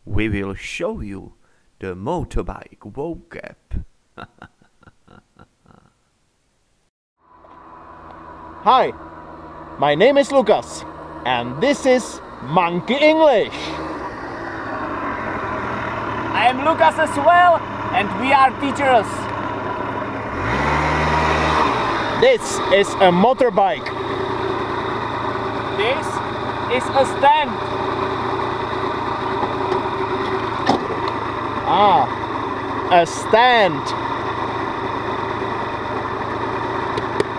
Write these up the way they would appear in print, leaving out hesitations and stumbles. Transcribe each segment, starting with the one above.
we will show you the motorbike vocab. Hi, my name is Lucas, and this is Monkey English. I am Lucas as well, and we are teachers. This is a motorbike. This is a stand. A stand.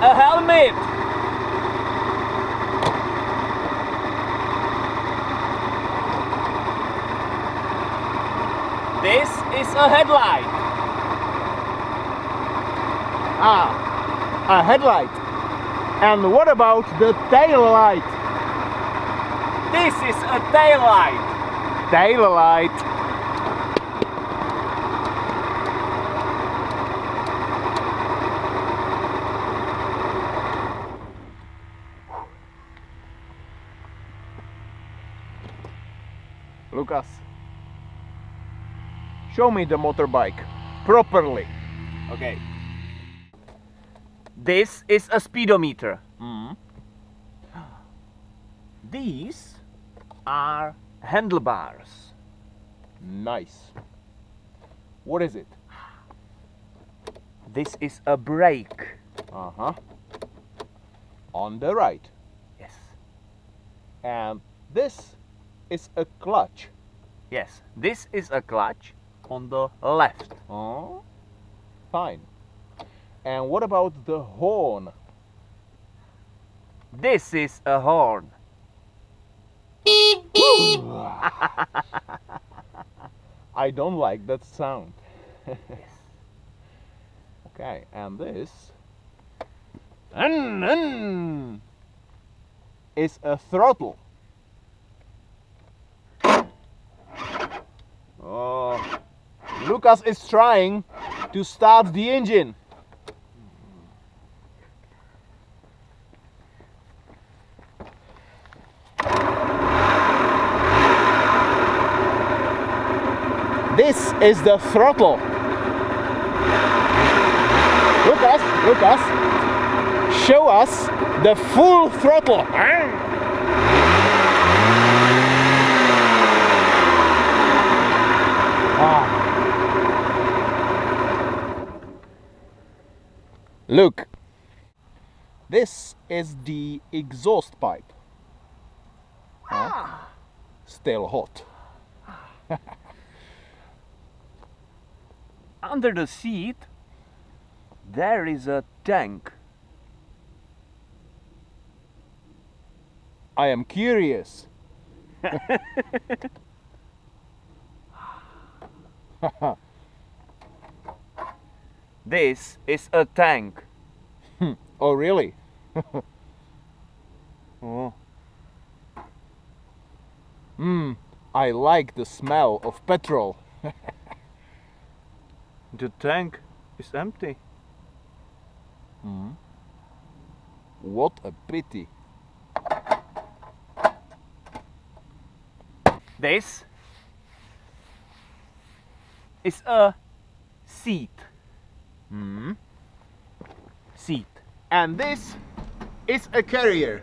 A helmet. This is a headlight. A headlight. And what about the tail light? This is a tail light. Tail light. Lucas, show me the motorbike properly. Okay. This is a speedometer. These are handlebars. Nice. What is it? This is a brake. On the right. Yes. And this is a clutch. Yes, this is a clutch on the left. Oh, fine. And what about the horn? This is a horn. I don't like that sound. Yes. Okay, and this is a throttle. Oh, Lucas is trying to start the engine. This is the throttle. Lucas, show us the full throttle. Look, this is the exhaust pipe. Still hot. Under the seat, there is a tank. I am curious. This is a tank. Oh, really? Oh. I like the smell of petrol. The tank is empty. What a pity. This is a seat. Seat. And this is a carrier.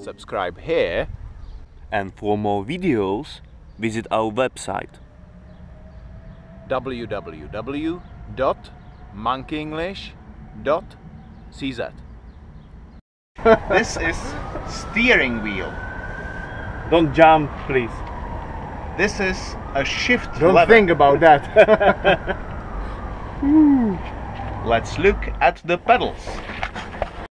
Subscribe here. And for more videos, visit our website www.monkeyenglish.cz. This is steering wheel. Don't jump, please. This is a shift Don't lever. think about that. Let's look at the pedals.